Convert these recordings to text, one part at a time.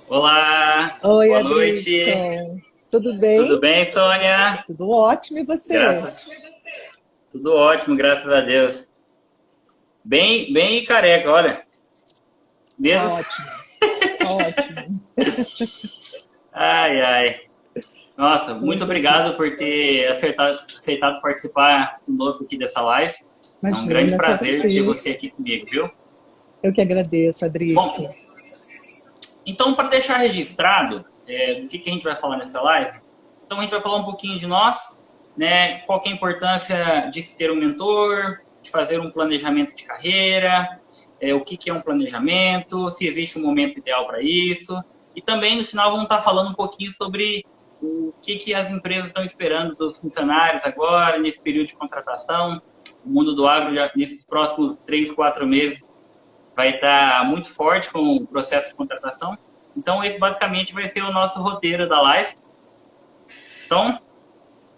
Olá, Oi, boa noite. Adrickson. Tudo Tudo bem? bem, Sônia? Tudo ótimo, e você? Graças, tudo ótimo, graças a Deus. Bem careca, olha. Tá Mesmo? ótimo, tá ótimo. Ai, ai. Nossa, muito Poxa vida. obrigado por ter aceitado participar conosco aqui dessa live. É um grande Imagina, eu que prazer ter você agradeço. aqui comigo, viu? Eu que agradeço, Adrickson. Bom, então, para deixar registrado do que a gente vai falar nessa live, então a gente vai falar um pouquinho de nós, né? Qual que é a importância de se ter um mentor, de fazer um planejamento de carreira, o que é um planejamento, se existe um momento ideal para isso. E também, no final, vamos estar falando um pouquinho sobre o que as empresas estão esperando dos funcionários agora, nesse período de contratação. O mundo do agro, já, nesses próximos 3, 4 meses, vai estar muito forte com o processo de contratação. Então, esse basicamente vai ser o nosso roteiro da live. Então,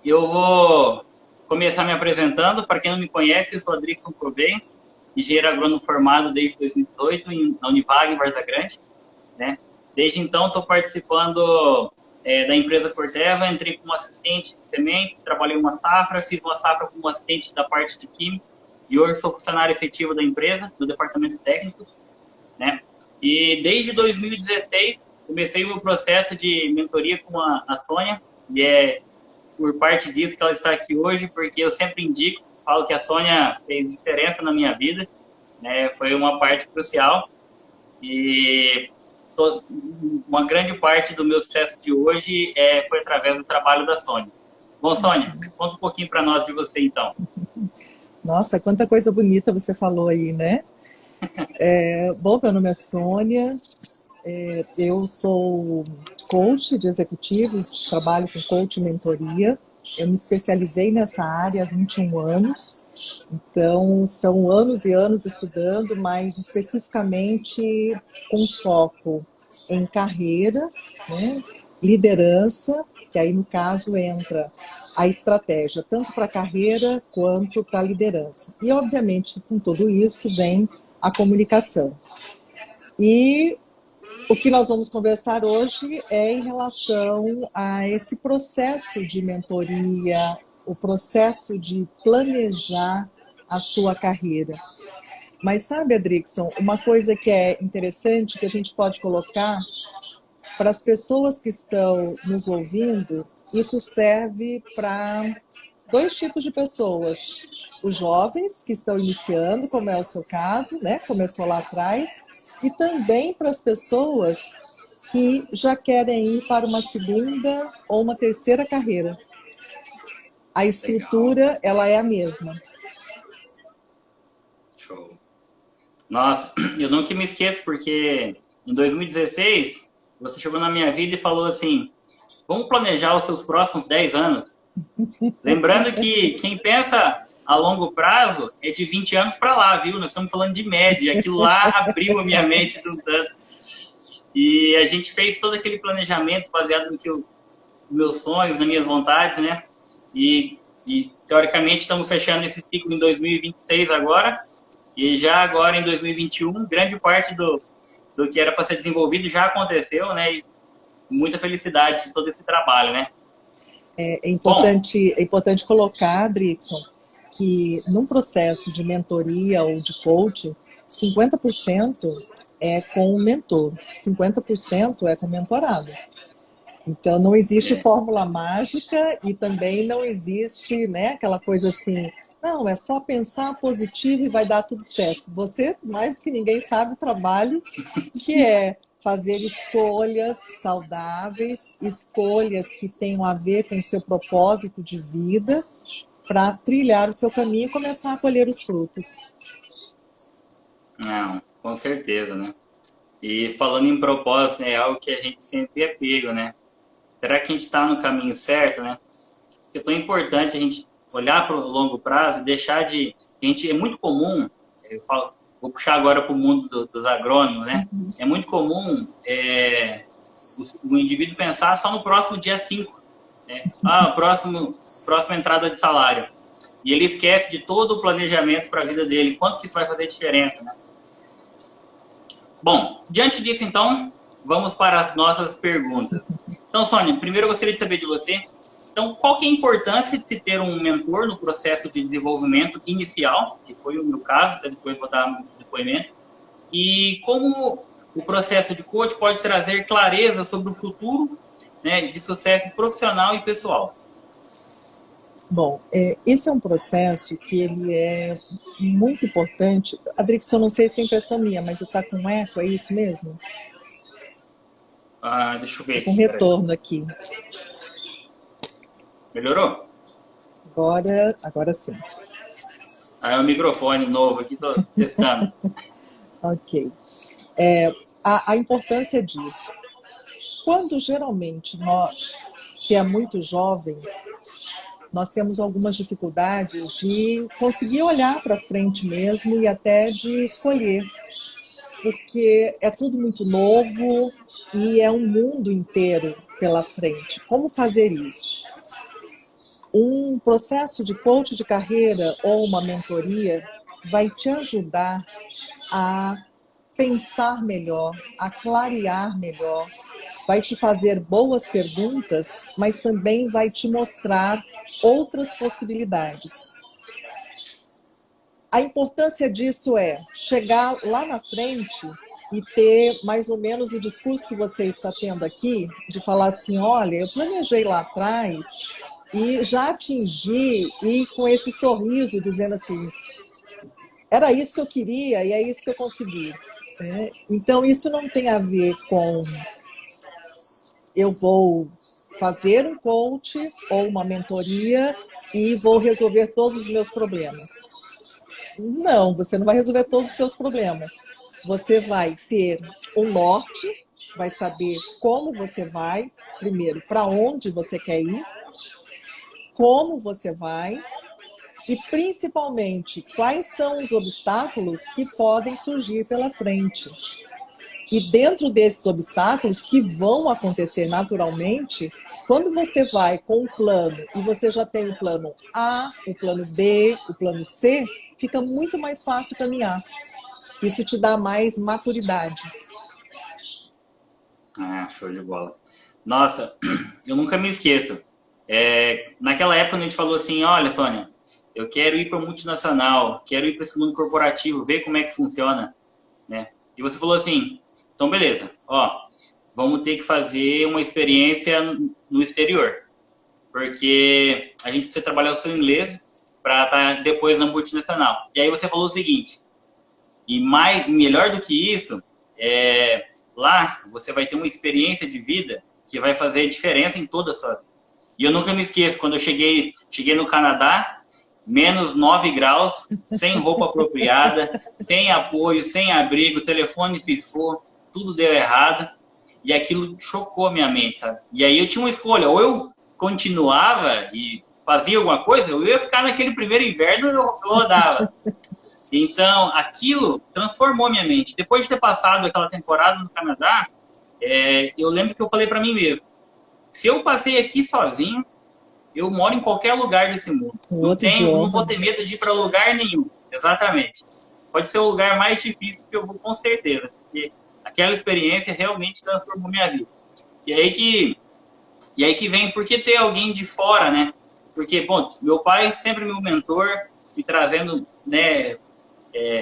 eu vou começar me apresentando. Para quem não me conhece, eu sou Adrickson Provence, engenheiro agrônomo formado desde 2018 na Univag, em Varza Grande. Né? Desde então, estou participando da empresa Corteva. Entrei como assistente de sementes, trabalhei uma safra, fiz uma safra como assistente da parte de química e hoje sou funcionário efetivo da empresa, do departamento técnico. Né? E desde 2016 comecei o meu processo de mentoria com a Sônia, e é por parte disso que ela está aqui hoje, porque eu sempre indico, falo que a Sônia fez diferença na minha vida, né? Foi uma parte crucial e uma grande parte do meu sucesso de hoje foi através do trabalho da Sônia. Bom, Sônia, conta um pouquinho para nós de você então. Nossa, quanta coisa bonita você falou aí, né? Bom, meu nome é Sônia, eu sou coach de executivos, trabalho com coach e mentoria. Eu me especializei nessa área há 21 anos, então são anos e anos estudando, mas especificamente com foco em carreira, né? Liderança, que aí no caso entra a estratégia, tanto para a carreira quanto para a liderança. E obviamente com tudo isso vem a comunicação. E o que nós vamos conversar hoje é em relação a esse processo de mentoria, o processo de planejar a sua carreira. Mas sabe, Adrickson, uma coisa que é interessante que a gente pode colocar para as pessoas que estão nos ouvindo, isso serve para dois tipos de pessoas. Os jovens que estão iniciando, como é o seu caso, né? Começou lá atrás, e também para as pessoas que já querem ir para uma segunda ou uma terceira carreira. A Legal, estrutura, ela é a mesma. show. Nossa, eu nunca me esqueço porque em 2016 você chegou na minha vida e falou assim: vamos planejar os seus próximos 10 anos. Lembrando que quem pensa a longo prazo é de 20 anos para lá, viu? Nós estamos falando de média. Aquilo lá abriu a minha mente do tanto. E a gente fez todo aquele planejamento baseado no que meus sonhos, nas minhas vontades, né? E teoricamente estamos fechando esse ciclo em 2026 agora. E já agora em 2021, grande parte do que era para ser desenvolvido já aconteceu, né? E muita felicidade de todo esse trabalho, né? Bom, É importante colocar, Drickson, que num processo de mentoria ou de coaching, 50% é com o mentor, 50% é com o mentorado. Então, não existe é, fórmula mágica e também não existe, né, aquela coisa assim, não, é só pensar positivo e vai dar tudo certo. Você, mais que ninguém, sabe o trabalho que é fazer escolhas saudáveis, escolhas que tenham a ver com o seu propósito de vida, para trilhar o seu caminho e começar a colher os frutos. não, com certeza, né? E falando em propósito, né, é algo que a gente sempre é pego, né? Será que a gente está no caminho certo, né? É tão importante a gente olhar para o longo prazo e deixar de... A gente, é muito comum, eu falo, vou puxar agora para o mundo dos agrônomos, né? É muito comum o indivíduo pensar só no próximo dia 5, né? Ah, próxima entrada de salário. E ele esquece de todo o planejamento para a vida dele, quanto que isso vai fazer diferença, né? Bom, diante disso, então, vamos para as nossas perguntas. Então, Sônia, primeiro eu gostaria de saber de você, então, qual que é a importância de se ter um mentor no processo de desenvolvimento inicial, que foi o meu caso, depois vou dar um depoimento, e como o processo de coach pode trazer clareza sobre o futuro, né, de sucesso profissional e pessoal? Bom, esse é um processo que ele é muito importante. Adrix, eu não sei se é impressão minha, mas está com eco, é isso mesmo? Deixa eu ver Com aqui. retorno aqui. Melhorou? Agora sim. É o microfone novo aqui, estou testando. Ok. A importância disso. Quando geralmente se é muito jovem, nós temos algumas dificuldades de conseguir olhar para frente mesmo e até de escolher, porque é tudo muito novo e é um mundo inteiro pela frente. Como fazer isso? Um processo de coach de carreira ou uma mentoria vai te ajudar a pensar melhor, a clarear melhor, vai te fazer boas perguntas, mas também vai te mostrar outras possibilidades. A importância disso é chegar lá na frente e ter mais ou menos o discurso que você está tendo aqui, de falar assim, olha, eu planejei lá atrás e já atingi, e com esse sorriso dizendo assim, era isso que eu queria e é isso que eu consegui. Então, isso não tem a ver com eu vou fazer um coach ou uma mentoria e vou resolver todos os meus problemas. Não, você não vai resolver todos os seus problemas. Você vai ter um norte, vai saber como você vai, primeiro, para onde você quer ir, como você vai e, principalmente, quais são os obstáculos que podem surgir pela frente. E dentro desses obstáculos que vão acontecer naturalmente, quando você vai com um plano e você já tem o plano A, o plano B, o plano C, fica muito mais fácil caminhar. Isso te dá mais maturidade. Show de bola. Nossa, eu nunca me esqueço. Naquela época a gente falou assim, olha, Sônia, eu quero ir para o multinacional, quero ir para esse mundo corporativo, ver como é que funciona, né? E você falou assim, então beleza, vamos ter que fazer uma experiência no exterior, porque a gente precisa trabalhar o seu inglês para estar depois na multinacional. E aí você falou o seguinte, e melhor do que isso, lá você vai ter uma experiência de vida que vai fazer diferença em toda a sua vida. E eu nunca me esqueço, quando eu cheguei no Canadá, menos 9 graus, sem roupa apropriada, sem apoio, sem abrigo, o telefone pifou, tudo deu errado. E aquilo chocou minha mente, sabe? E aí eu tinha uma escolha, ou eu continuava e fazia alguma coisa, ou eu ia ficar naquele primeiro inverno e eu rodava. Então, aquilo transformou minha mente. Depois de ter passado aquela temporada no Canadá, eu lembro que eu falei para mim mesmo, se eu passei aqui sozinho, eu moro em qualquer lugar desse mundo. Não vou ter medo de ir para lugar nenhum. Exatamente. Pode ser o lugar mais difícil que eu vou, com certeza. Porque aquela experiência realmente transformou minha vida. E aí que vem, por que ter alguém de fora, né? Porque, bom, meu pai sempre meu mentor, me trazendo, né,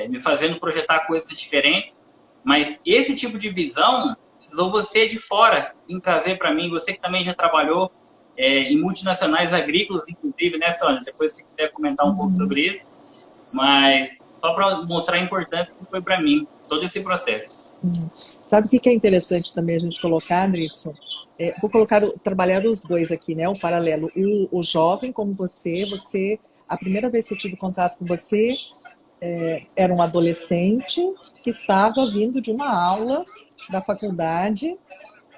me fazendo projetar coisas diferentes. Mas esse tipo de visão, precisou você de fora em trazer para mim, você que também já trabalhou em multinacionais agrícolas, inclusive, né, Sônia? Depois, se quiser comentar um pouco sobre isso. Mas só para mostrar a importância que foi para mim, todo esse processo. Sabe o que é interessante também a gente colocar, Andrickson? Vou trabalhar os dois aqui, né? O paralelo. O jovem, como você, a primeira vez que eu tive contato com você, era um adolescente que estava vindo de uma aula da faculdade,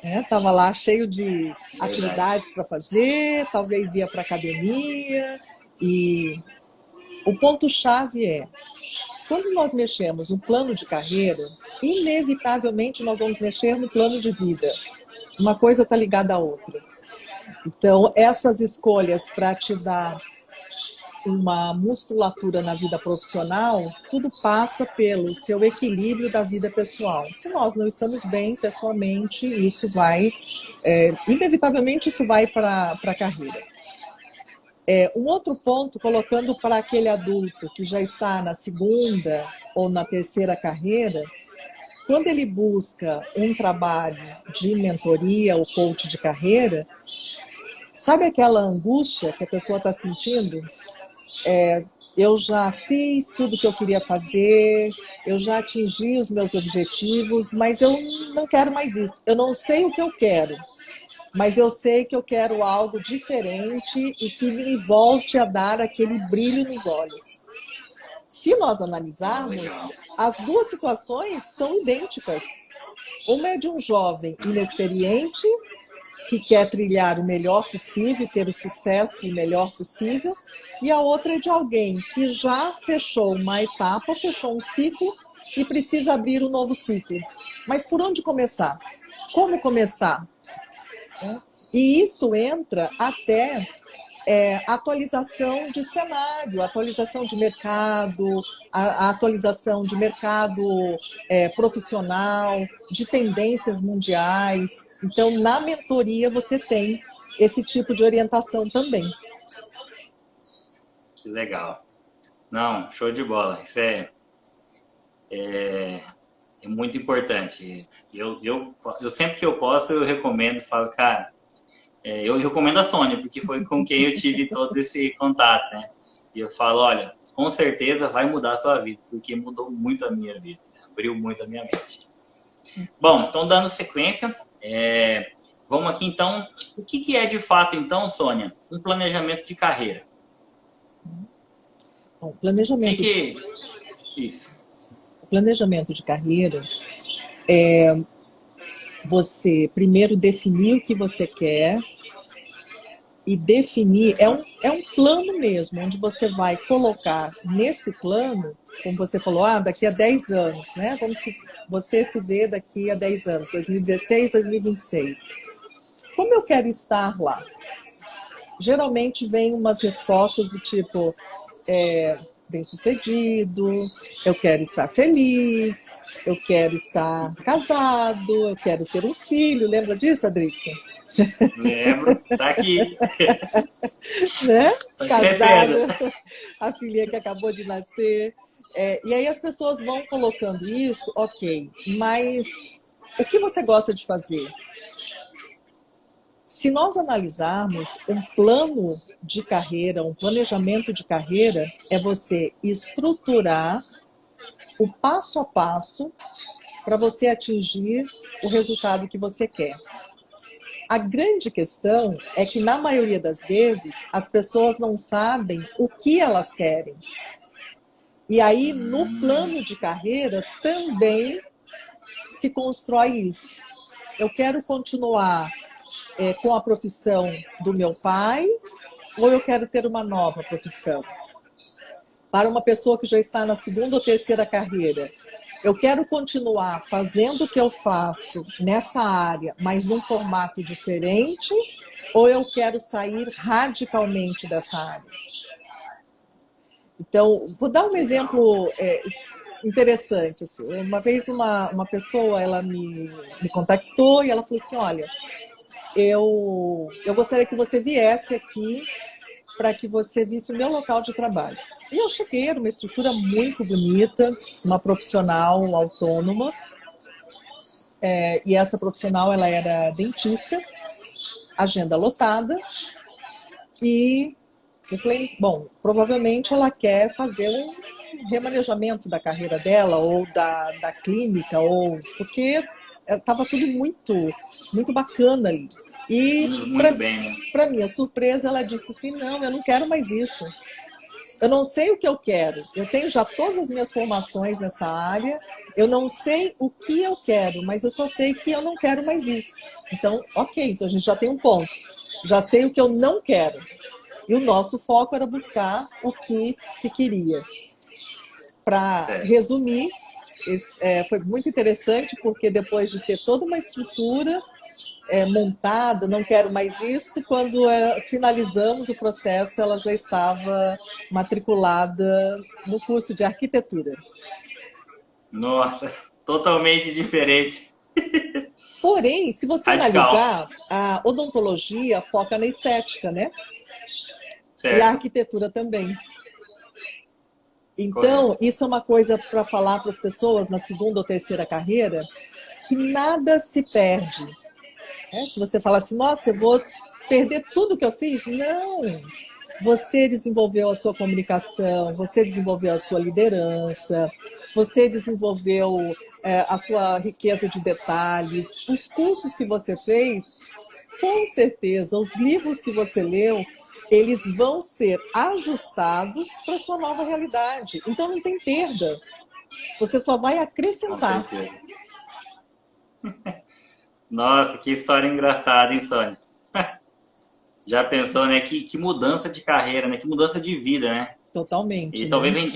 estava lá cheio de atividades para fazer, talvez ia para a academia, e o ponto-chave quando nós mexemos no plano de carreira, inevitavelmente nós vamos mexer no plano de vida. Uma coisa está ligada à outra. Então, essas escolhas para te dar uma musculatura na vida profissional, tudo passa pelo seu equilíbrio da vida pessoal. Se nós não estamos bem pessoalmente, isso vai, inevitavelmente, isso vai para a carreira. Um outro ponto, colocando para aquele adulto que já está na segunda ou na terceira carreira, quando ele busca um trabalho de mentoria ou coach de carreira, sabe aquela angústia que a pessoa está sentindo? Eu já fiz tudo que eu queria fazer, eu já atingi os meus objetivos, mas eu não quero mais isso. Eu não sei o que eu quero, mas eu sei que eu quero algo diferente e que me volte a dar aquele brilho nos olhos. Se nós analisarmos, as duas situações são idênticas. Uma é de um jovem inexperiente que quer trilhar o melhor possível, ter o sucesso o melhor possível, e a outra é de alguém que já fechou uma etapa, fechou um ciclo e precisa abrir um novo ciclo. Mas por onde começar? Como começar? E isso entra até atualização de cenário, atualização de mercado, a atualização de mercado profissional, de tendências mundiais. Então, na mentoria, você tem esse tipo de orientação também. Que legal. Não, show de bola. Isso é muito importante. Eu sempre que eu posso, eu recomendo, falo, cara, eu recomendo a Sônia, porque foi com quem eu tive todo esse contato, né? E eu falo, olha, com certeza vai mudar a sua vida, porque mudou muito a minha vida, né? Abriu muito a minha mente. Bom, então dando sequência, vamos aqui então, o que é de fato então, Sônia, um planejamento de carreira? Bom, planejamento. Isso. O planejamento de carreira é você primeiro definir o que você quer e definir, é um plano mesmo, onde você vai colocar nesse plano, como você falou, daqui a 10 anos, né? Como se você se vê daqui a 10 anos, 2016, 2026. Como eu quero estar lá? Geralmente vem umas respostas do tipo, bem-sucedido, eu quero estar feliz, eu quero estar casado, eu quero ter um filho. Lembra disso, Adrickson? Lembro, tá aqui. Né? Casado, a filhinha que acabou de nascer. E aí as pessoas vão colocando isso, ok, mas o que você gosta de fazer? Se nós analisarmos um plano de carreira, um planejamento de carreira, é você estruturar o passo a passo para você atingir o resultado que você quer. A grande questão é que, na maioria das vezes, as pessoas não sabem o que elas querem. E aí, no plano de carreira, também se constrói isso. Eu quero continuar com a profissão do meu pai, ou eu quero ter uma nova profissão? Para uma pessoa que já está na segunda ou terceira carreira, eu quero continuar fazendo o que eu faço nessa área, mas num formato diferente, ou eu quero sair radicalmente dessa área? Então, vou dar um exemplo interessante. Assim. Uma vez uma pessoa ela me contactou e ela falou assim, olha, eu gostaria que você viesse aqui para que você visse o meu local de trabalho. E eu cheguei, era uma estrutura muito bonita, uma profissional autônoma, e essa profissional ela era dentista, agenda lotada, e eu falei, bom, provavelmente ela quer fazer um remanejamento da carreira dela, ou da clínica, ou porque estava tudo muito, muito bacana ali. E, para minha surpresa, ela disse assim, não, eu não quero mais isso. Eu não sei o que eu quero. Eu tenho já todas as minhas formações nessa área. Eu não sei o que eu quero, mas eu só sei que eu não quero mais isso. Então, ok, então a gente já tem um ponto. Já sei o que eu não quero. E o nosso foco era buscar o que se queria. Para resumir, foi muito interessante, porque depois de ter toda uma estrutura, montada, não quero mais isso. Quando finalizamos o processo, ela já estava matriculada no curso de arquitetura. Nossa, totalmente diferente. Porém, se você Radical. analisar, a odontologia foca na estética, né? E a Certo, arquitetura também. Então, correto. isso é uma coisa para falar para as pessoas na segunda ou terceira carreira, que nada se perde. Se você falar assim, nossa, eu vou perder tudo que eu fiz. Não! Você desenvolveu a sua comunicação, você desenvolveu a sua liderança, você desenvolveu a sua riqueza de detalhes, os cursos que você fez, com certeza, os livros que você leu, eles vão ser ajustados para a sua nova realidade. Então não tem perda. Você só vai Com acrescentar. certeza. Nossa, que história engraçada, hein, Sônia? Já pensou, né? Que mudança de carreira, né? Que mudança de vida, né? E Totalmente, talvez né?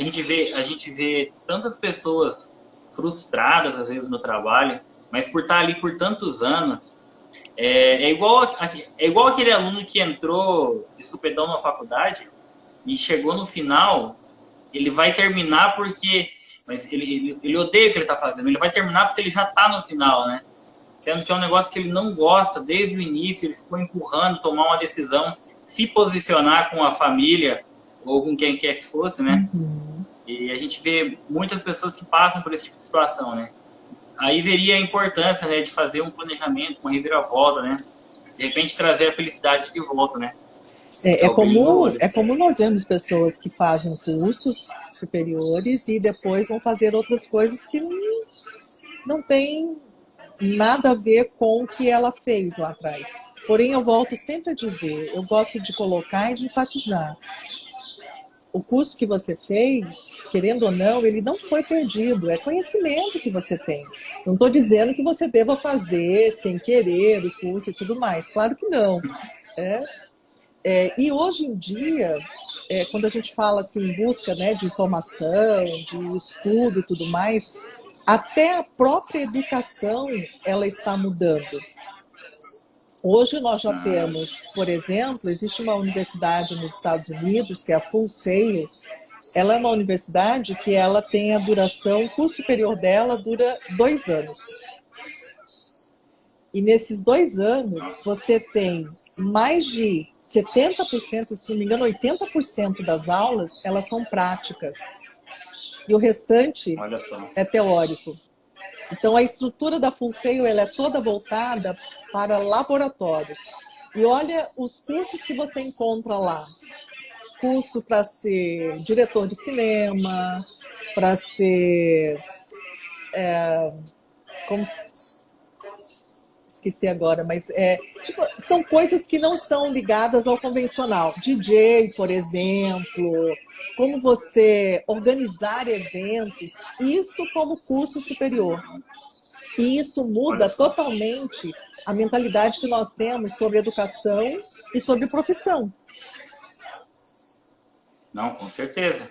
a gente vê tantas pessoas frustradas, às vezes, no trabalho, mas por estar ali por tantos anos. É igual aquele aluno que entrou de supetão na faculdade e chegou no final, ele vai terminar porque. Mas ele odeia o que ele está fazendo, ele vai terminar porque ele já está no final, né? Sendo que é um negócio que ele não gosta desde o início, ele ficou empurrando, tomar uma decisão, se posicionar com a família ou com quem quer que fosse, né? Uhum. E a gente vê muitas pessoas que passam por esse tipo de situação, né? Aí veria a importância, né, de fazer um planejamento, uma reviravolta, né? De repente trazer a felicidade de volta, né? É, É é o brilho no comum, olho. é comum nós vemos pessoas que fazem cursos superiores e depois vão fazer outras coisas que não têm nada a ver com o que ela fez lá atrás. Porém, eu volto sempre a dizer, eu gosto de colocar e de enfatizar. O curso que você fez, querendo ou não, ele não foi perdido, é conhecimento que você tem. Não estou dizendo que você deva fazer sem querer o curso e tudo mais, claro que não. E hoje em dia, quando a gente fala assim, em busca, né, de informação, de estudo e tudo mais, até a própria educação ela está mudando. Hoje nós já Ah, temos, por exemplo, existe uma universidade nos Estados Unidos, que é a Full Sail. Ela é uma universidade que ela tem a duração, o curso superior dela dura 2 anos. E nesses 2 anos, você tem mais de 70%, se não me engano, 80% das aulas, elas são práticas. E o restante olha só. é teórico. Então, a estrutura da Full Sail ela é toda voltada para laboratórios. E olha os cursos que você encontra lá. Curso para ser diretor de cinema, para ser... como esqueci agora, mas são coisas que não são ligadas ao convencional. DJ, por exemplo, como você organizar eventos, isso como curso superior. E isso Olha muda só. totalmente a mentalidade que nós temos sobre educação e sobre profissão. Não, com certeza.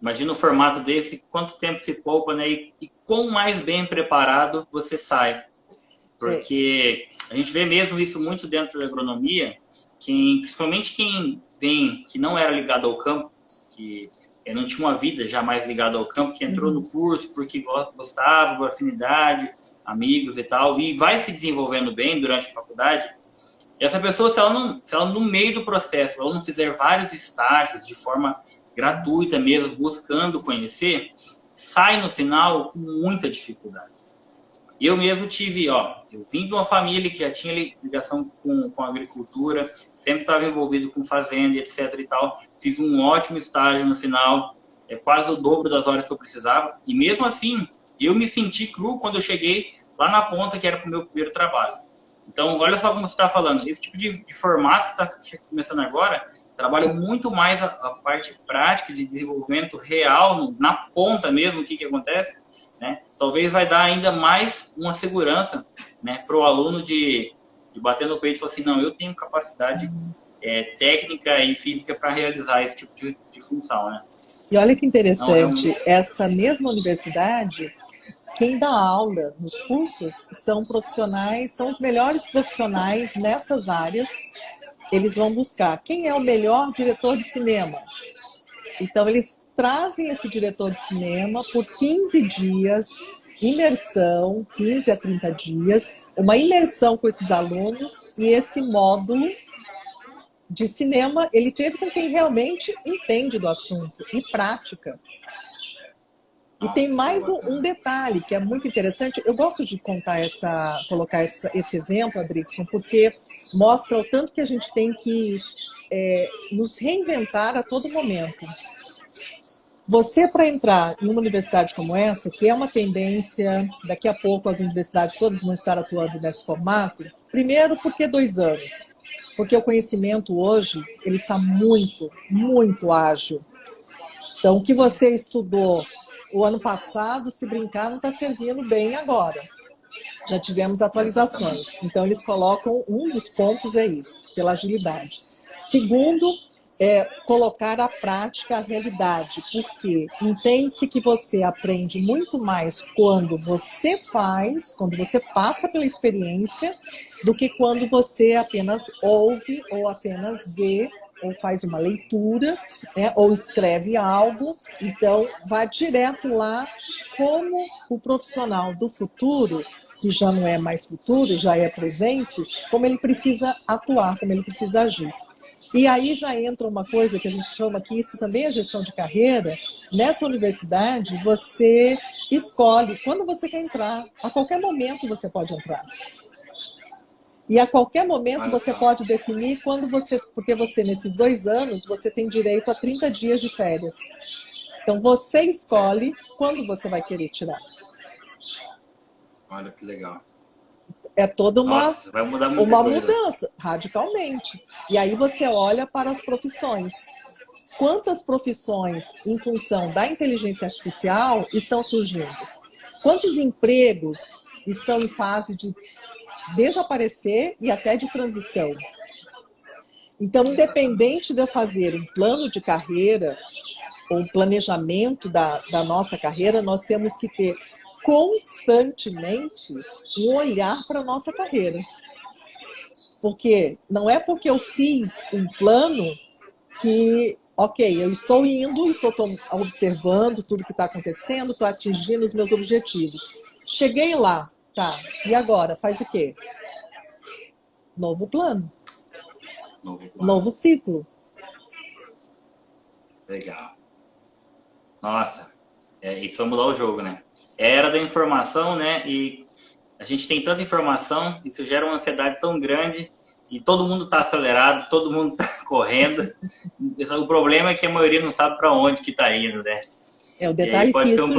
Imagina o formato desse, quanto tempo se poupa, né? E quão mais bem preparado você sai. É, Porque a gente vê mesmo isso muito dentro da agronomia, principalmente quem vem, que não era ligado ao campo, que não tinha uma vida jamais ligada ao campo, que entrou no curso porque gostava, por afinidade, amigos e tal, e vai se desenvolvendo bem durante a faculdade. E essa pessoa, se ela no meio do processo, ela não fizer vários estágios de forma gratuita mesmo, buscando conhecer, sai no final com muita dificuldade. Eu mesmo eu vim de uma família que já tinha ligação com a agricultura, sempre estava envolvido com fazenda, etc e tal. Fiz um ótimo estágio no final, quase o dobro das horas que eu precisava. E mesmo assim, eu me senti cru quando eu cheguei lá na ponta, que era para o meu primeiro trabalho. Então, olha só como você está falando. Esse tipo de formato que está começando agora, trabalha muito mais a parte prática de desenvolvimento real, na ponta mesmo, o que acontece, né? Talvez vai dar ainda mais uma segurança, né, para o aluno de bater no peito e falar assim, não, eu tenho capacidade técnica e física para realizar esse tipo de função, né? e olha que Não, interessante, realmente. essa mesma universidade, quem dá aula nos cursos são profissionais, são os melhores profissionais nessas áreas. Eles vão buscar quem é o melhor diretor de cinema. Então, eles trazem esse diretor de cinema por 15 dias, imersão, 15 a 30 dias, uma imersão com esses alunos, e esse módulo de cinema, ele teve com quem realmente entende do assunto e prática. E tem mais um detalhe que é muito interessante. Eu gosto de colocar esse exemplo, Adrickson, porque mostra o tanto que a gente tem que nos reinventar a todo momento. Você, para entrar em uma universidade como essa, que é uma tendência, daqui a pouco as universidades todas vão estar atuando nesse formato, primeiro, por que 2 anos? Porque o conhecimento hoje, ele está muito, muito ágil. Então, o que você estudou o ano passado, se brincar, não está servindo bem agora. Já tivemos atualizações. Então, eles colocam, um dos pontos é isso, pela agilidade. Segundo, colocar à prática a realidade, porque entende-se que você aprende muito mais quando você faz, quando você passa pela experiência, do que quando você apenas ouve ou apenas vê, ou faz uma leitura, né, ou escreve algo. Então, vá direto lá como o profissional do futuro, que já não é mais futuro, já é presente, como ele precisa atuar, como ele precisa agir. E aí já entra uma coisa que a gente chama que isso também é gestão de carreira. Nessa universidade, você escolhe quando você quer entrar. A qualquer momento você pode entrar. E a qualquer momento você pode definir quando você... Porque você, nesses 2 anos, você tem direito a 30 dias de férias. Então, você escolhe quando você vai querer tirar. Olha que legal. É toda Nossa, vai mudar muita uma coisa. mudança, radicalmente. E aí você olha para as profissões. Quantas profissões, em função da inteligência artificial, estão surgindo? Quantos empregos estão em fase de desaparecer e até de transição? Então, independente de eu fazer um plano de carreira ou um planejamento da nossa carreira, nós temos que ter constantemente um olhar para a nossa carreira. Porque não é porque eu fiz um plano que, ok, eu estou indo, estou observando tudo que está acontecendo, estou atingindo os meus objetivos. Cheguei lá, tá, e agora? Faz o quê? Novo plano. Novo ciclo. Legal. Nossa, isso vai mudar o jogo, né? É a era da informação, né? E a gente tem tanta informação, isso gera uma ansiedade tão grande e todo mundo está acelerado, todo mundo está correndo. O problema é que a maioria não sabe para onde que está indo, né? O detalhe que isso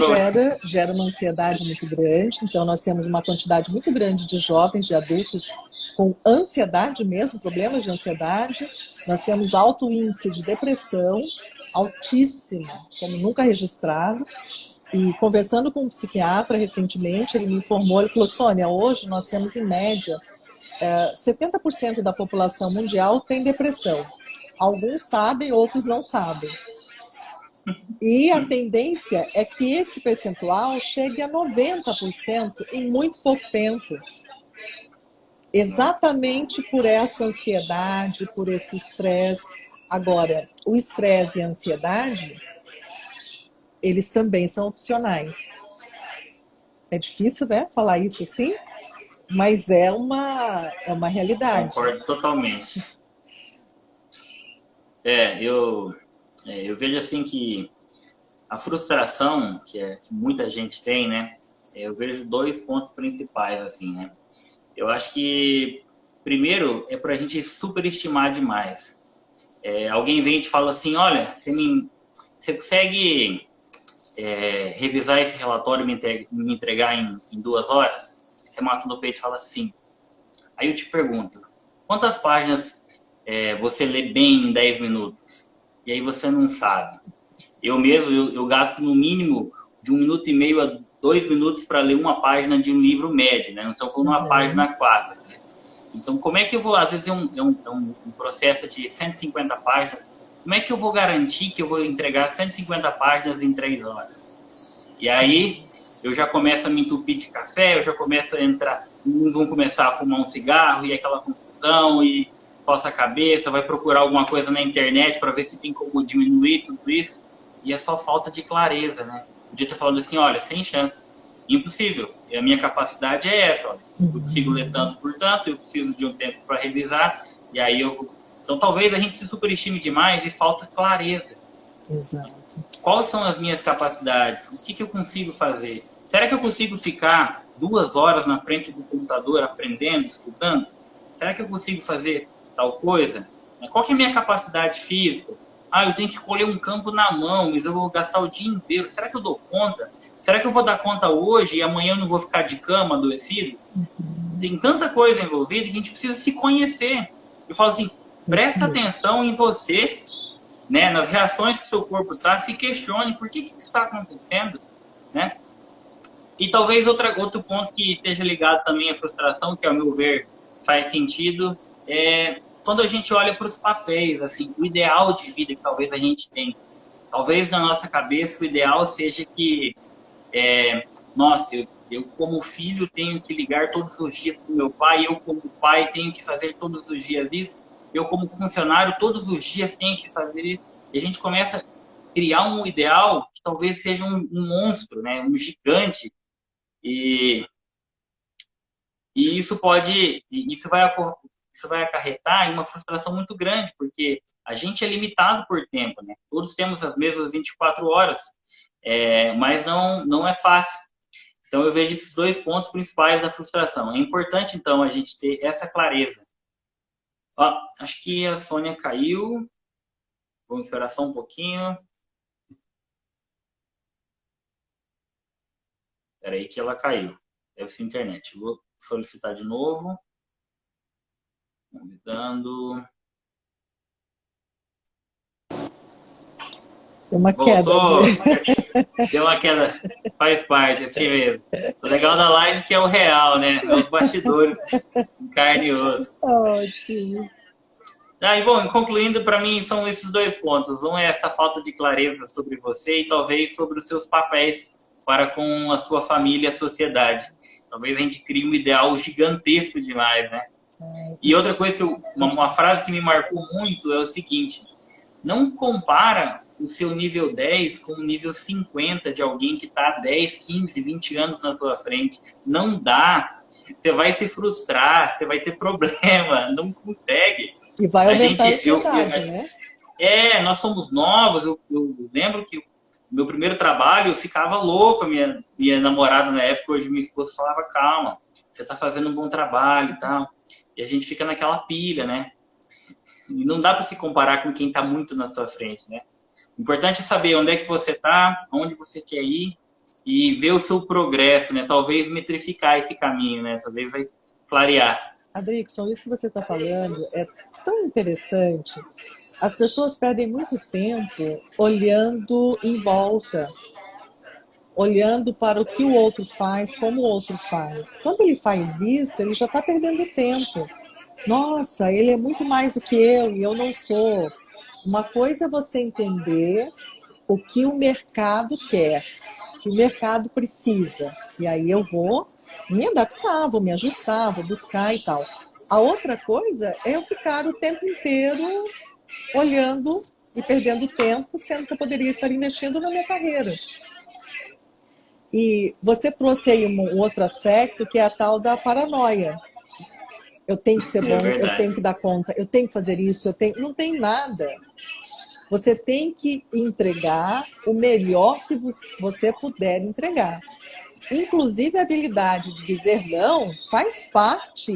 gera uma ansiedade muito grande. Então, nós temos uma quantidade muito grande de jovens, de adultos com ansiedade mesmo, problemas de ansiedade. Nós temos alto índice de depressão, altíssimo, como nunca registrado. E conversando com um psiquiatra recentemente, ele me informou, ele falou, Sônia, hoje nós temos em média 70% da população mundial tem depressão. Alguns sabem, outros não sabem. E a tendência é que esse percentual chegue a 90% em muito pouco tempo. Exatamente por essa ansiedade, por esse estresse. Agora, o estresse e a ansiedade, eles também são opcionais. É difícil, né, falar isso assim, mas é uma realidade. Concordo totalmente. Eu vejo assim que a frustração que muita gente tem, né, eu vejo 2 pontos principais, assim, né. Eu acho que, primeiro, é para a gente superestimar demais. Alguém vem e te fala assim, olha, você consegue revisar esse relatório e me entregar em 2 horas? Você mata no peito e fala sim. Aí eu te pergunto, quantas páginas você lê bem em 10 minutos? E aí você não sabe. Eu mesmo, eu gasto no mínimo de 1 minuto e meio a 2 minutos para ler uma página de um livro médio, né? Então, foi uma página 4. Né? Então, como é que eu vou, às vezes é um processo de 150 páginas, como é que eu vou garantir que eu vou entregar 150 páginas em 3 horas? E aí eu já começo a me entupir de café, eu já começo a entrar, uns vão começar a fumar um cigarro e aquela confusão e coça a cabeça, vai procurar alguma coisa na internet para ver se tem como diminuir tudo isso. E é só falta de clareza, né? Podia ter falado assim, olha, sem chance, impossível. E a minha capacidade é essa, olha. Eu consigo ler tanto por tanto, eu preciso de um tempo para revisar, e aí eu vou... Então talvez a gente se superestime demais e falta clareza. Exato. Quais são as minhas capacidades? O que eu consigo fazer? Será que eu consigo ficar 2 horas na frente do computador aprendendo, estudando? Será que eu consigo fazer tal coisa? Qual que é a minha capacidade física? Ah, eu tenho que colher um campo na mão, mas eu vou gastar o dia inteiro. Será que eu dou conta? Será que eu vou dar conta hoje e amanhã eu não vou ficar de cama adoecido? Tem tanta coisa envolvida que a gente precisa se conhecer. Eu falo assim, presta atenção em você, né, nas reações que o seu corpo está, se questione por que isso está acontecendo, né? E talvez outro ponto que esteja ligado também à frustração, que ao meu ver faz sentido, é quando a gente olha para os papéis, assim, o ideal de vida que talvez a gente tem. Talvez na nossa cabeça o ideal seja que, nossa, eu como filho tenho que ligar todos os dias para o meu pai, eu como pai tenho que fazer todos os dias isso, eu como funcionário todos os dias tenho que fazer isso. E a gente começa a criar um ideal que talvez seja um monstro, né? Um gigante. E isso vai acarretar em uma frustração muito grande, porque a gente é limitado por tempo, né? Todos temos as mesmas 24 horas, mas não é fácil. Então, eu vejo esses 2 pontos principais da frustração. É importante, então, a gente ter essa clareza. Ó, acho que a Sônia caiu. Vamos esperar só um pouquinho. Espera aí que ela caiu. Deve ser internet. Vou solicitar de novo. Convidando. Tem uma Voltou. queda. Deu uma queda. Faz parte, assim mesmo. O legal da live é que é o real, né? É os bastidores, em carne e osso. Ótimo. E bom, concluindo, para mim são esses 2 pontos. Um é essa falta de clareza sobre você e talvez sobre os seus papéis para com a sua família e a sociedade. Talvez a gente crie um ideal gigantesco demais, né? E outra coisa, uma frase que me marcou muito é o seguinte: não compara o seu nível 10 com o nível 50 de alguém que está 10, 15, 20 anos na sua frente. Não dá. Você vai se frustrar, você vai ter problema, não consegue. E vai aumentar a ansiedade, né? Nós somos novos. Eu lembro que meu primeiro trabalho, eu ficava louco. A minha namorada na época, hoje minha esposa, falava, calma, você está fazendo um bom trabalho e tal. E a gente fica naquela pilha, né? E não dá para se comparar com quem está muito na sua frente, né? O importante é saber onde é que você está, onde você quer ir e ver o seu progresso, né? Talvez metrificar esse caminho, né? Talvez vai clarear. Adrickson, isso que você está falando é tão interessante. As pessoas perdem muito tempo olhando em volta, olhando para o que o outro faz, como o outro faz. Quando ele faz isso, ele já está perdendo tempo. Nossa, ele é muito mais do que eu e eu não sou. Uma coisa é você entender o que o mercado quer, o que o mercado precisa. E aí eu vou me adaptar, vou me ajustar, vou buscar e tal. A outra coisa é eu ficar o tempo inteiro olhando e perdendo tempo, sendo que eu poderia estar investindo na minha carreira. E você trouxe aí um outro aspecto, que é a tal da paranoia. Eu tenho que ser bom, eu tenho que dar conta, eu tenho que fazer isso, não tem nada. Você tem que entregar o melhor que você puder entregar. Inclusive, a habilidade de dizer não faz parte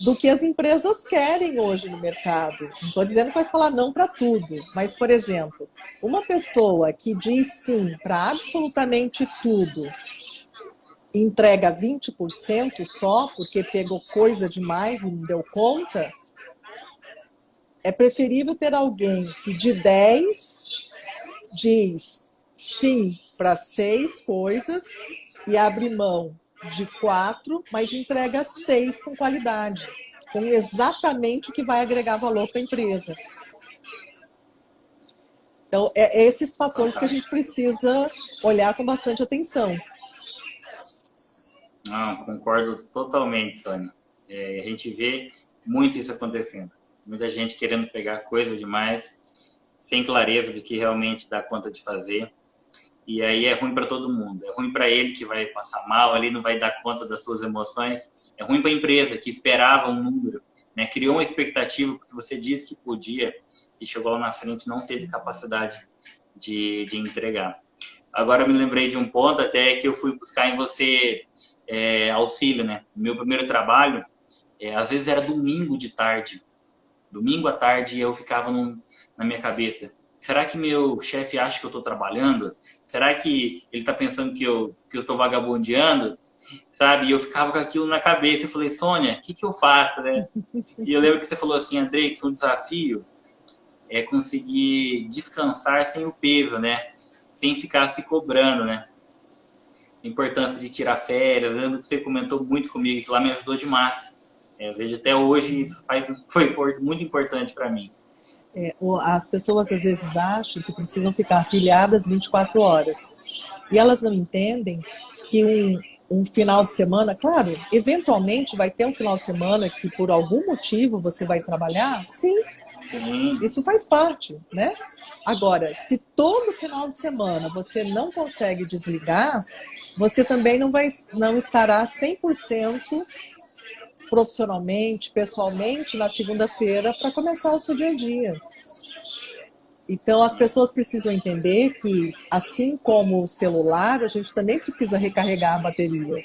do que as empresas querem hoje no mercado. Não estou dizendo que vai falar não para tudo, mas, por exemplo, uma pessoa que diz sim para absolutamente tudo, entrega 20% só porque pegou coisa demais e não deu conta, é preferível ter alguém que de 10 diz sim para 6 coisas e abre mão de 4, mas entrega 6 com qualidade, com exatamente o que vai agregar valor para a empresa. Então, é esses fatores que a gente Fantástico. precisa olhar com bastante atenção. Não, concordo totalmente, Sônia. A gente vê muito isso acontecendo. Muita gente querendo pegar coisa demais, sem clareza do que realmente dá conta de fazer. E aí é ruim para todo mundo. É ruim para ele, que vai passar mal ali, não vai dar conta das suas emoções. É ruim para a empresa, que esperava um número, né? Criou uma expectativa, porque você disse que podia, e chegou lá na frente e não teve capacidade de entregar. Agora eu me lembrei de um ponto até que eu fui buscar em você auxílio, né? No meu primeiro trabalho, às vezes era domingo de tarde. Domingo à tarde eu ficava na minha cabeça. Será que meu chefe acha que eu estou trabalhando? Será que ele está pensando que eu estou vagabundeando? Sabe? E eu ficava com aquilo na cabeça. Eu falei, Sônia, o que eu faço, né? E eu lembro que você falou assim, Andrei, que o desafio é conseguir descansar sem o peso, né? Sem ficar se cobrando, né? A importância de tirar férias. Eu lembro que você comentou muito comigo, que lá me ajudou demais. Eu vejo até hoje, isso foi muito importante para mim. As pessoas às vezes acham que precisam ficar pilhadas 24 horas. E elas não entendem que um final de semana, claro, eventualmente vai ter um final de semana que por algum motivo você vai trabalhar, sim, Sim, isso faz parte, né? Agora, se todo final de semana você não consegue desligar, você também não estará 100% profissionalmente, pessoalmente, na segunda-feira para começar o seu dia a dia. Então, as pessoas precisam entender que, assim como o celular, a gente também precisa recarregar a bateria.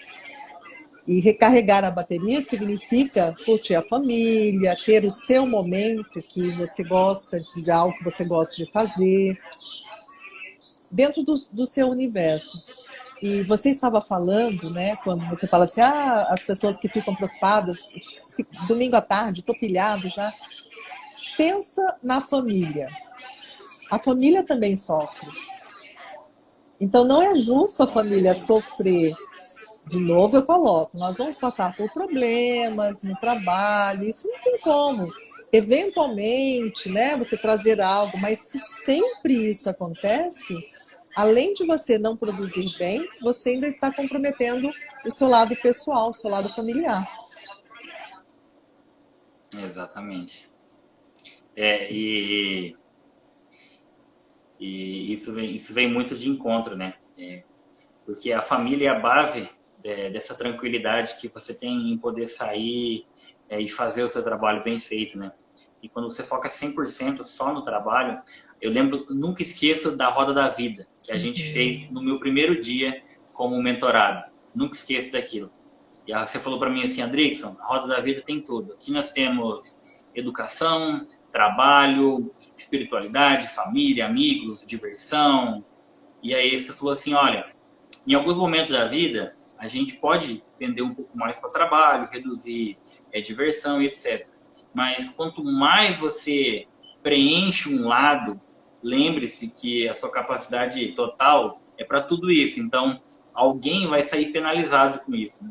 E recarregar a bateria significa curtir a família, ter o seu momento que você gosta, de algo que você gosta de fazer, dentro do seu universo. E você estava falando, né, quando você fala assim, as pessoas que ficam preocupadas, domingo à tarde, estou pilhado já. Pensa na família. A família também sofre. Então, não é justo a com família certeza. sofrer. De novo, eu coloco, nós vamos passar por problemas no trabalho, isso não tem como. Eventualmente, né, você trazer algo, mas se sempre isso acontece, além de você não produzir bem, você ainda está comprometendo o seu lado pessoal, o seu lado familiar. Exatamente. E isso vem muito de encontro, né? Porque a família é a base dessa tranquilidade que você tem em poder sair e fazer o seu trabalho bem feito, né? E quando você foca 100% só no trabalho, eu lembro, nunca esqueço da roda da vida que a gente fez no meu primeiro dia como mentorado. Nunca esqueço daquilo. E você falou para mim assim, Andrickson, a roda da vida tem tudo. Aqui nós temos educação, trabalho, espiritualidade, família, amigos, diversão. E aí você falou assim, olha, em alguns momentos da vida, a gente pode pender um pouco mais para o trabalho, reduzir diversão e etc. Mas quanto mais você preenche um lado, lembre-se que a sua capacidade total é para tudo isso. Então, alguém vai sair penalizado com isso, né?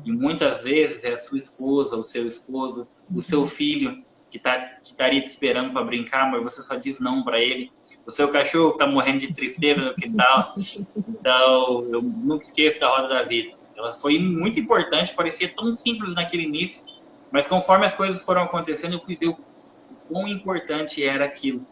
E muitas vezes é a sua esposa, o seu esposo, o seu filho que estaria te esperando para brincar, mas você só diz não para ele. O seu cachorro que está morrendo de tristeza no quintal. Então, eu nunca esqueço da roda da vida. Ela foi muito importante, parecia tão simples naquele início, mas conforme as coisas foram acontecendo, eu fui ver o quão importante era aquilo,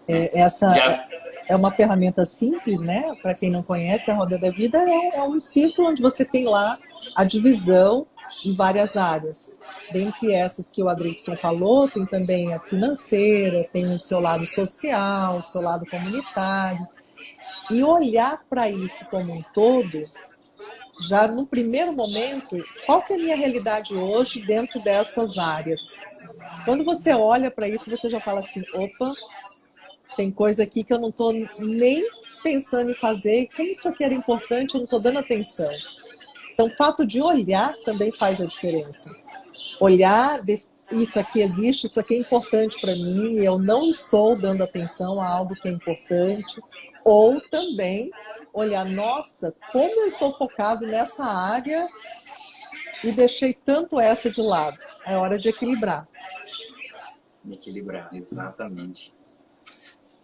né? Essa Já é uma ferramenta simples, né? Para quem não conhece, a roda da vida é um círculo onde você tem lá a divisão em várias áreas. Dentre essas que o Adrickson falou, tem também a financeira, tem o seu lado social, o seu lado comunitário. E olhar para isso como um todo, já no primeiro momento, qual que é a minha realidade hoje dentro dessas áreas? Quando você olha para isso, você já fala assim, opa, tem coisa aqui que eu não estou nem pensando em fazer, como isso aqui era importante, eu não estou dando atenção. Então, o fato de olhar também faz a diferença. Olhar, isso aqui existe, isso aqui é importante para mim, eu não estou dando atenção a algo que é importante. Ou também olhar, nossa, como eu estou focado nessa área e deixei tanto essa de lado. É hora de equilibrar. equilibrar, exatamente.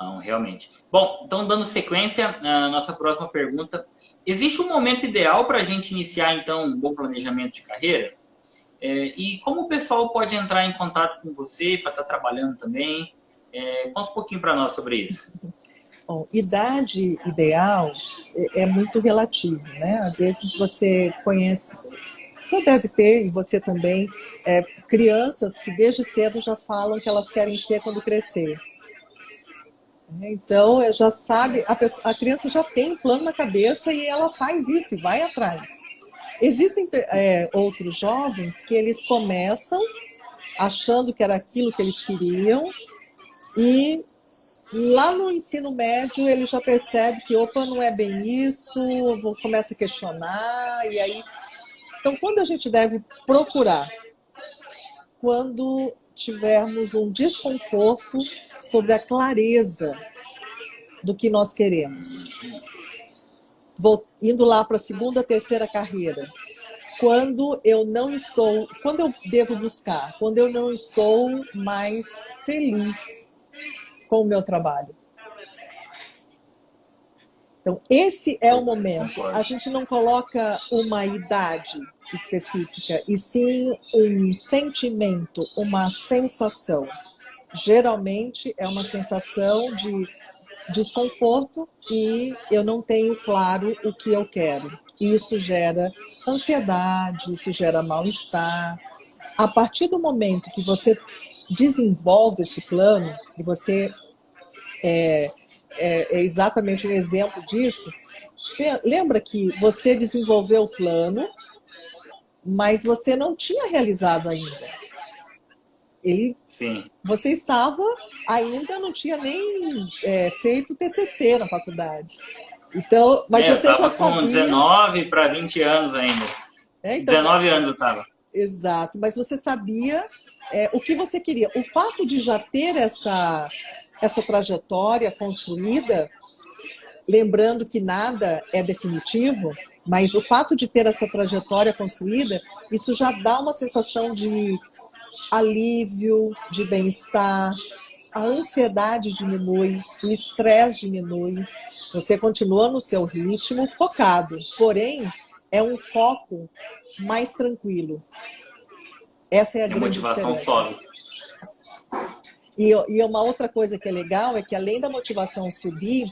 Não, realmente. Bom, então dando sequência à nossa próxima pergunta, existe um momento ideal para a gente iniciar então um bom planejamento de carreira? E como o pessoal pode entrar em contato com você para estar trabalhando também? Conta um pouquinho para nós sobre isso. Bom, idade ideal é muito relativo, né? Às vezes você conhece, você deve ter, e você também, crianças que desde cedo já falam que elas querem ser quando crescer. Então, já sabe, a criança já tem um plano na cabeça e ela faz isso e vai atrás. Existem outros jovens que eles começam achando que era aquilo que eles queriam e lá no ensino médio ele já percebe que, opa, não é bem isso, começa a questionar e aí... Então, quando a gente deve procurar? Quando tivermos um desconforto sobre a clareza do que nós queremos. Indo lá para a segunda, terceira carreira. Quando eu devo buscar, quando eu não estou mais feliz com o meu trabalho. Então, esse é o momento. A gente não coloca uma idade específica, e sim um sentimento, uma sensação. Geralmente é uma sensação de desconforto e eu não tenho claro o que eu quero. Isso gera ansiedade, isso gera mal-estar. A partir do momento que você desenvolve esse plano, e você é exatamente um exemplo disso, lembra que você desenvolveu o plano, mas você não tinha realizado ainda. Sim. Você ainda não tinha nem feito TCC na faculdade. Então, mas você já sabia... Eu estava com 19 para 20 anos ainda. Então, 19 anos eu estava. Exato, mas você sabia o que você queria. O fato de já ter essa trajetória construída, lembrando que nada é definitivo, mas o fato de ter essa trajetória construída, isso já dá uma sensação de alívio, de bem-estar, a ansiedade diminui, o estresse diminui, você continua no seu ritmo focado, porém é um foco mais tranquilo. Essa é a grande motivação diferença. sobe. E uma outra coisa que é legal é que, além da motivação subir,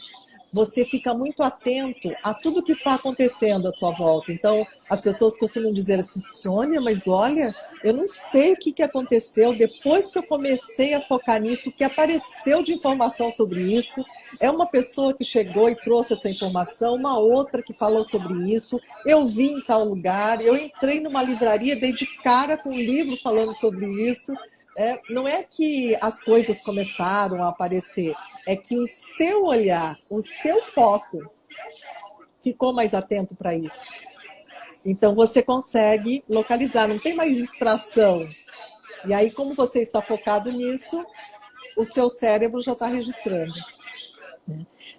você fica muito atento a tudo que está acontecendo à sua volta. Então, as pessoas costumam dizer assim, Sônia, mas olha, eu não sei o que aconteceu depois que eu comecei a focar nisso, o que apareceu de informação sobre isso. É uma pessoa que chegou e trouxe essa informação, uma outra que falou sobre isso, eu vi em tal lugar, eu entrei numa livraria, dei de cara com um livro falando sobre isso. Não é que as coisas começaram a aparecer, é que o seu olhar, o seu foco ficou mais atento para isso. Então você consegue localizar, não tem mais distração. E aí, como você está focado nisso, o seu cérebro já está registrando.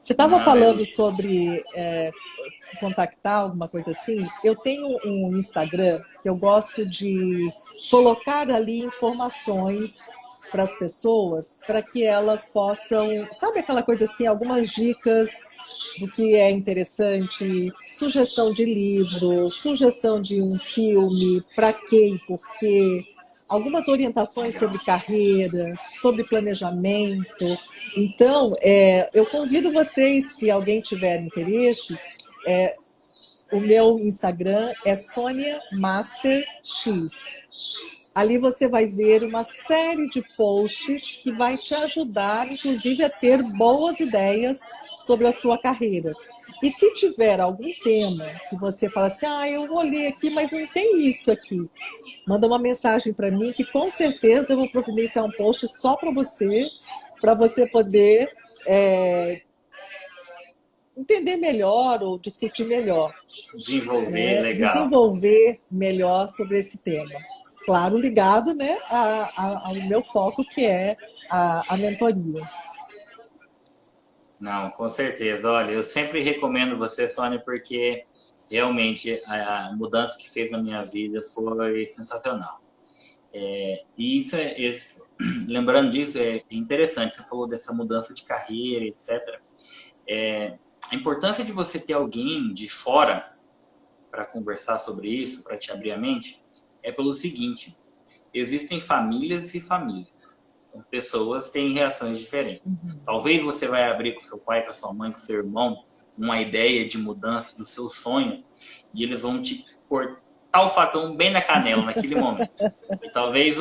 Você estava falando sobre contactar, alguma coisa assim. Eu tenho um Instagram que eu gosto de colocar ali informações para as pessoas, para que elas possam, sabe aquela coisa assim, algumas dicas do que é interessante, sugestão de livro, sugestão de um filme, para quê e por quê, algumas orientações sobre carreira, sobre planejamento. Então, eu convido vocês, se alguém tiver interesse, o meu Instagram é Sônia Master X. Ali você vai ver uma série de posts que vai te ajudar, inclusive, a ter boas ideias sobre a sua carreira. E se tiver algum tema que você fala assim, eu olhei aqui, mas não tem isso aqui, manda uma mensagem para mim que com certeza eu vou providenciar um post só para você poder entender melhor ou discutir melhor. Desenvolver melhor sobre esse tema. Claro, ligado, né, ao meu foco, que é a mentoria. Não, com certeza. Olha, eu sempre recomendo você, Sônia, porque realmente a mudança que fez na minha vida foi sensacional. E isso lembrando disso, é interessante, você falou dessa mudança de carreira, etc. A importância de você ter alguém de fora para conversar sobre isso, para te abrir a mente, é pelo seguinte: existem famílias e famílias. Então, pessoas têm reações diferentes. Talvez você vai abrir com seu pai, com sua mãe, com seu irmão, uma ideia de mudança do seu sonho, e eles vão te cortar o facão bem na canela naquele momento. E talvez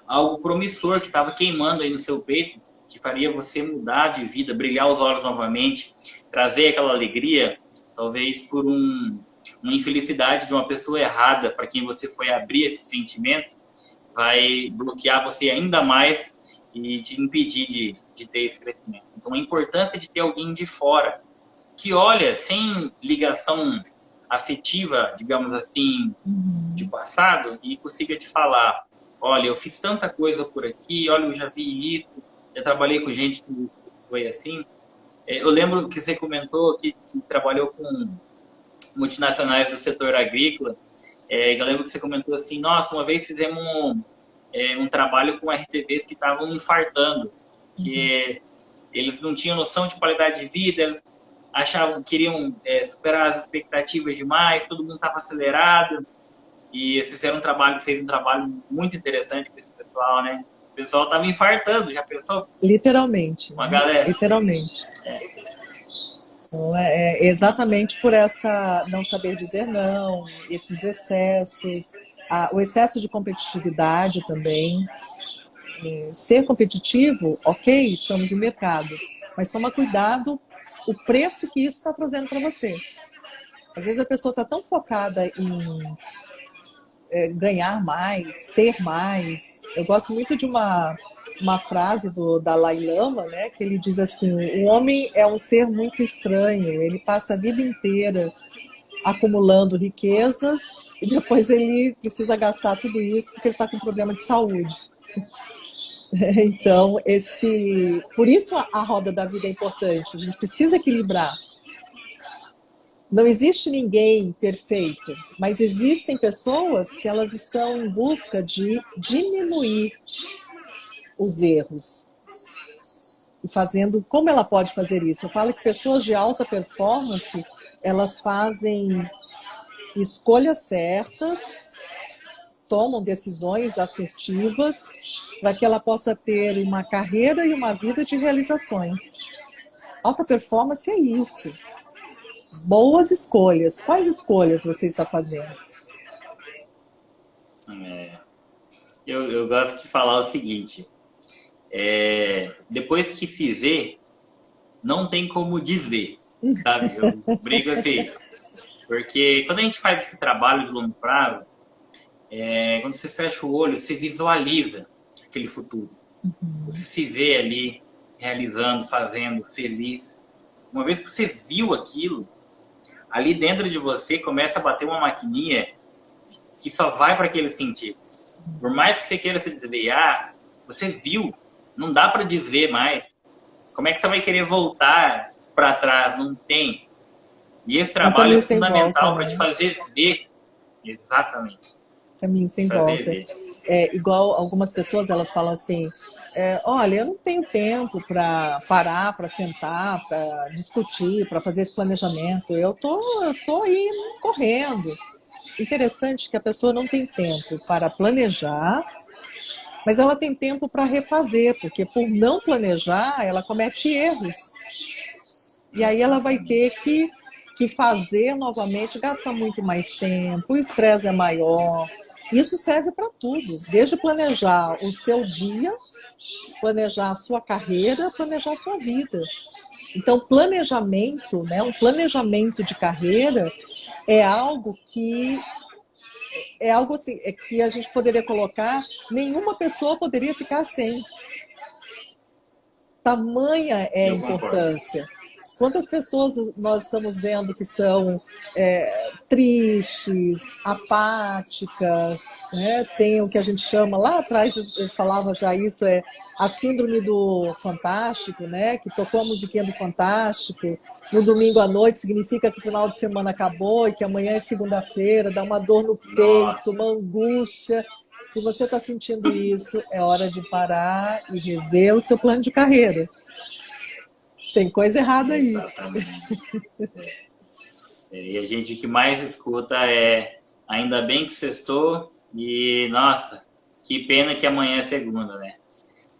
algo promissor que estava queimando aí no seu peito, que faria você mudar de vida, brilhar os olhos novamente, trazer aquela alegria, talvez por uma infelicidade de uma pessoa errada para quem você foi abrir esse sentimento, vai bloquear você ainda mais e te impedir de ter esse crescimento. Então, a importância de ter alguém de fora que olha sem ligação afetiva, digamos assim, de passado, e consiga te falar: olha, eu fiz tanta coisa por aqui, olha, eu já vi isso, eu trabalhei com gente que foi assim. Eu lembro que você comentou que trabalhou com multinacionais do setor agrícola. Eu lembro que você comentou assim: nossa, uma vez fizemos um trabalho com RTVs que estavam infartando, que eles não tinham noção de qualidade de vida, eles achavam que queriam superar as expectativas demais, todo mundo estava acelerado, e eles fez um trabalho muito interessante com esse pessoal, né? O pessoal estava infartando, já pensou? Literalmente. Uma galera. Literalmente. Então, é exatamente por essa não saber dizer não, esses excessos, o excesso de competitividade também. Ser competitivo, ok, estamos no mercado, mas toma cuidado o preço que isso está trazendo para você. Às vezes a pessoa está tão focada em ganhar mais, ter mais. Eu gosto muito de uma frase do Dalai Lama, né, que ele diz assim: o homem é um ser muito estranho, ele passa a vida inteira acumulando riquezas e depois ele precisa gastar tudo isso porque ele está com problema de saúde. Então, por isso a roda da vida é importante, a gente precisa equilibrar. Não existe ninguém perfeito, mas existem pessoas que elas estão em busca de diminuir os erros. E fazendo, como ela pode fazer isso? Eu falo que pessoas de alta performance, elas fazem escolhas certas, tomam decisões assertivas para que ela possa ter uma carreira e uma vida de realizações. Alta performance é isso. Boas escolhas. Quais escolhas você está fazendo? Eu gosto de falar o seguinte: depois que se vê, não tem como desver, sabe? Eu brigo assim, porque quando a gente faz esse trabalho de longo prazo, quando você fecha o olho, você visualiza aquele futuro. Você se vê ali realizando, fazendo, feliz. Uma vez que você viu aquilo, ali dentro de você começa a bater uma maquininha que só vai para aquele sentido. Por mais que você queira se desviar, você viu, não dá para desver mais. Como é que você vai querer voltar para trás? Não tem. E esse trabalho é fundamental para te fazer ver. Exatamente. Caminho sem volta. Igual algumas pessoas, elas falam assim: olha, eu não tenho tempo para parar, para sentar, para discutir, para fazer esse planejamento. Eu tô aí correndo. Interessante que a pessoa não tem tempo para planejar, mas ela tem tempo para refazer, porque por não planejar, ela comete erros. E aí ela vai ter que fazer novamente, gasta muito mais tempo, o estresse é maior. Isso serve para tudo, desde planejar o seu dia, planejar a sua carreira, planejar a sua vida. Então, planejamento, né, um planejamento de carreira é algo assim, que a gente poderia colocar, nenhuma pessoa poderia ficar sem. Tamanha é a importância. Quantas pessoas nós estamos vendo que são tristes, apáticas, né? Tem o que a gente chama, lá atrás eu falava já isso, a síndrome do Fantástico, né? Que tocou a musiquinha do Fantástico, no domingo à noite significa que o final de semana acabou e que amanhã é segunda-feira, dá uma dor no peito, uma angústia. Se você está sentindo isso, é hora de parar e rever o seu plano de carreira. Tem coisa errada aí. Exatamente. E a gente que mais escuta é ainda bem que sextou e, nossa, que pena que amanhã é segunda, né?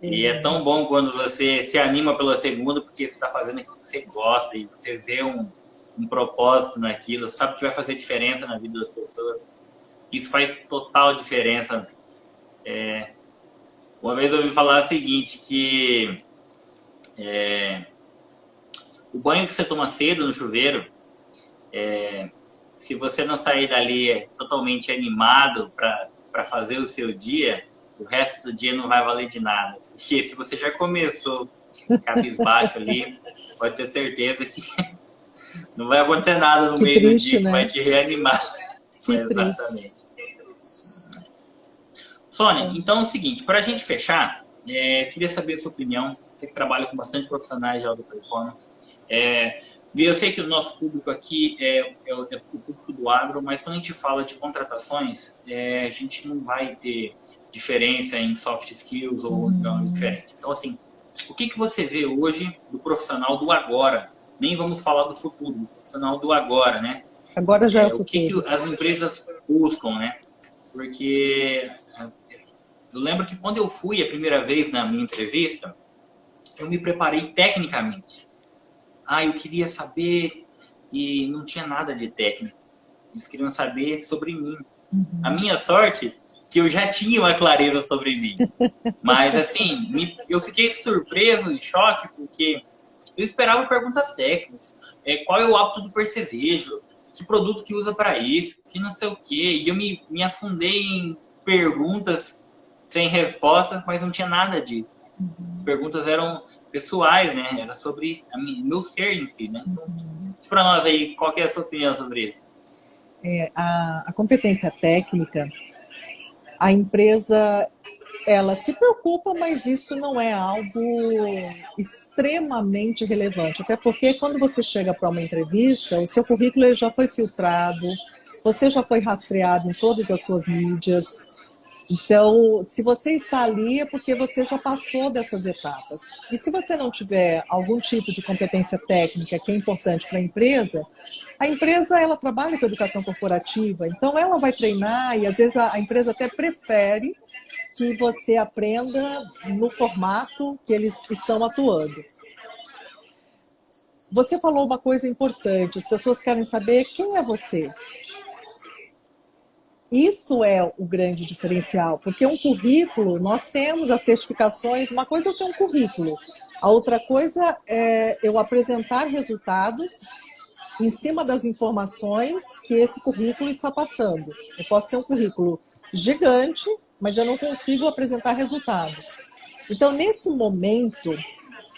E é tão bom quando você se anima pela segunda porque você está fazendo aquilo que você gosta e você vê um propósito naquilo, sabe que vai fazer diferença na vida das pessoas. Isso faz total diferença. Uma vez eu ouvi falar o seguinte, que o banho que você toma cedo no chuveiro, se você não sair dali totalmente animado para fazer o seu dia, o resto do dia não vai valer de nada. Porque se você já começou cabisbaixo ali, pode ter certeza que não vai acontecer nada no meio do dia que vai te reanimar. Exatamente. Sônia, então é o seguinte, para a gente fechar, queria saber a sua opinião. Você que trabalha com bastante profissionais de alta performance. Eu sei que o nosso público aqui é o público do agro, mas quando a gente fala de contratações, a gente não vai ter diferença em soft skills ou diferença. Então, assim, o que você vê hoje do profissional do agora? Nem vamos falar do futuro, do profissional do agora, né? Agora já é o futuro. O que as empresas buscam, né? Porque eu lembro que quando eu fui a primeira vez na minha entrevista, eu me preparei tecnicamente. Eu queria saber e não tinha nada de técnico. Eles queriam saber sobre mim. A minha sorte que eu já tinha uma clareza sobre mim. Mas, assim, eu fiquei surpreso, em choque, porque eu esperava perguntas técnicas. Qual é o hábito do percevejo? Que produto que usa para isso? Que não sei o quê. E eu me afundei em perguntas sem respostas, mas não tinha nada disso. As perguntas eram pessoais, né? Era sobre meu ser em si, né? Então, diz para nós aí, qual que é a sua opinião sobre isso? A competência técnica, a empresa, ela se preocupa, mas isso não é algo extremamente relevante. Até porque quando você chega para uma entrevista, o seu currículo já foi filtrado, você já foi rastreado em todas as suas mídias. Então, se você está ali é porque você já passou dessas etapas. E se você não tiver algum tipo de competência técnica que é importante para a empresa ela trabalha com educação corporativa, então ela vai treinar e às vezes a empresa até prefere que você aprenda no formato que eles estão atuando. Você falou uma coisa importante, as pessoas querem saber quem é você. Isso é o grande diferencial, porque um currículo, nós temos as certificações, uma coisa é eu ter um currículo, a outra coisa é eu apresentar resultados em cima das informações que esse currículo está passando. Eu posso ter um currículo gigante, mas eu não consigo apresentar resultados. Então, nesse momento,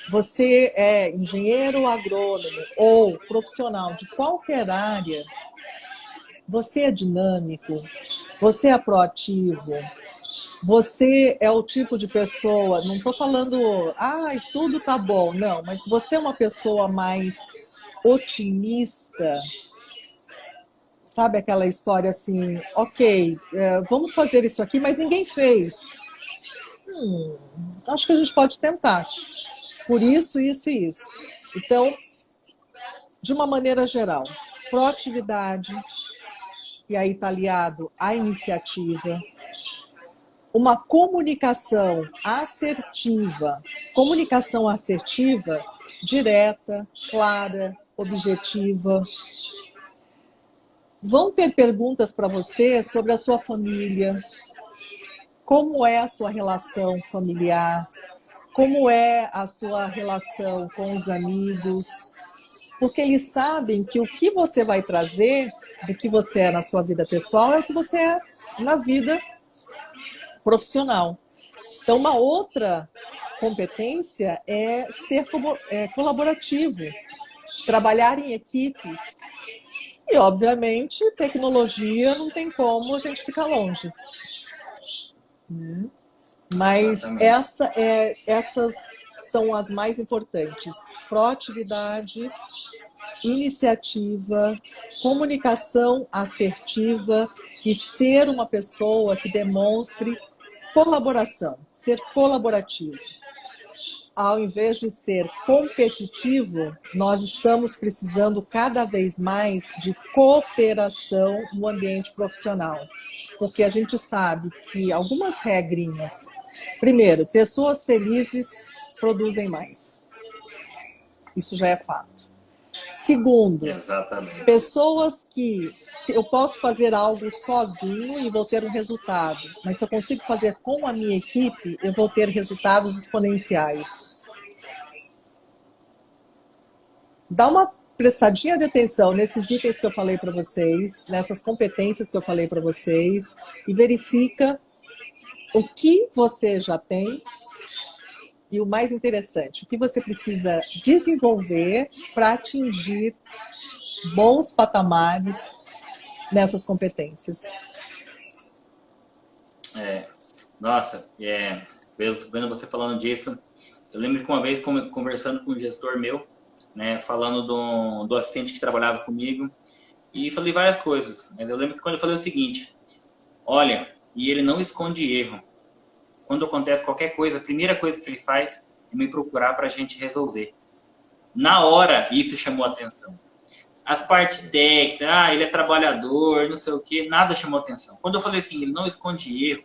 você é engenheiro agrônomo ou profissional de qualquer área, você é dinâmico, você é proativo, você é o tipo de pessoa, não estou falando, tudo tá bom, não, mas você é uma pessoa mais otimista, sabe aquela história assim, ok, vamos fazer isso aqui, mas ninguém fez. Acho que a gente pode tentar, por isso, isso e isso. Então, de uma maneira geral, proatividade, e aí está aliado à iniciativa, uma comunicação assertiva, direta, clara, objetiva. Vão ter perguntas para você sobre a sua família, como é a sua relação familiar, como é a sua relação com os amigos, porque eles sabem que o que você vai trazer do que você é na sua vida pessoal é o que você é na vida profissional. Então, uma outra competência é ser colaborativo, trabalhar em equipes. E, obviamente, tecnologia não tem como a gente ficar longe. Mas essas são as mais importantes. Proatividade, iniciativa, comunicação assertiva e ser uma pessoa que demonstre colaboração, ser colaborativo. Ao invés de ser competitivo, nós estamos precisando cada vez mais de cooperação no ambiente profissional, porque a gente sabe que algumas regrinhas. Primeiro, pessoas felizes produzem mais. Isso já é fato. Segundo, Exatamente. pessoas que eu posso fazer algo sozinho e vou ter um resultado, mas se eu consigo fazer com a minha equipe, eu vou ter resultados exponenciais. Dá uma prestadinha de atenção nesses itens que eu falei para vocês, nessas competências que eu falei para vocês, e verifica o que você já tem e o mais interessante, o que você precisa desenvolver para atingir bons patamares nessas competências. Nossa, vendo você falando disso, eu lembro que uma vez conversando com um gestor meu, né, falando do assistente que trabalhava comigo, e falei várias coisas, mas eu lembro que quando eu falei o seguinte, olha, e ele não esconde erro. Quando acontece qualquer coisa, a primeira coisa que ele faz é me procurar para a gente resolver. Na hora, isso chamou atenção. As partes técnicas, ele é trabalhador, não sei o quê, nada chamou atenção. Quando eu falei assim, ele não esconde erro,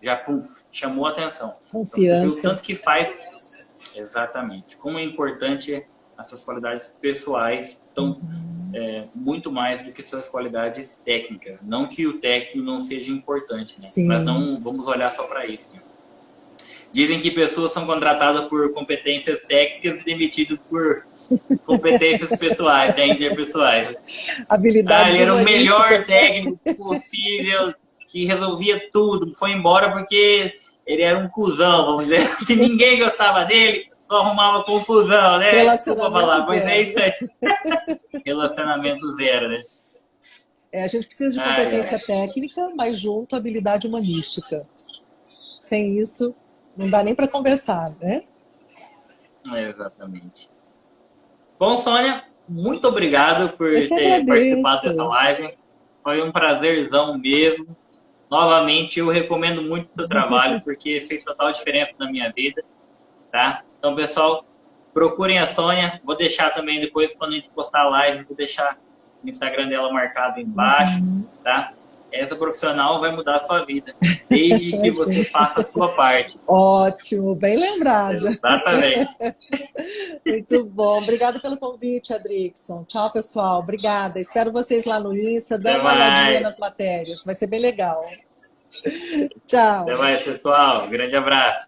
já chamou atenção. Confiança. Então, você viu o tanto que faz. Exatamente. Como é importante as suas qualidades pessoais, então, muito mais do que suas qualidades técnicas. Não que o técnico não seja importante, né? Sim. Mas não vamos olhar só para isso. Né? Dizem que pessoas são contratadas por competências técnicas e demitidas por competências pessoais, né, interpessoais. Habilidades ele era o melhor humanísticas, técnico possível, que resolvia tudo. Foi embora porque ele era um cuzão, vamos dizer, que ninguém gostava dele, só arrumava confusão, né? Desculpa falar, mas é isso aí. Relacionamento zero, né? A gente precisa de competência técnica, mas junto habilidade humanística. Sem isso, não dá nem para conversar, né? Exatamente. Bom, Sônia, muito obrigado por ter participado dessa live. Foi um prazerzão mesmo. Novamente, eu recomendo muito o seu trabalho, porque fez total diferença na minha vida. Tá? Então, pessoal, procurem a Sônia. Vou deixar também depois, quando a gente postar a live, vou deixar o Instagram dela marcado embaixo. Tá? Essa profissional vai mudar a sua vida, desde que você faça a sua parte. Ótimo, bem lembrado. Exatamente. Muito bom. Obrigada pelo convite, Adrickson. Tchau, pessoal. Obrigada. Espero vocês lá no Insta. Dá uma olhadinha nas matérias. Vai ser bem legal. Tchau. Até mais, pessoal. Grande abraço.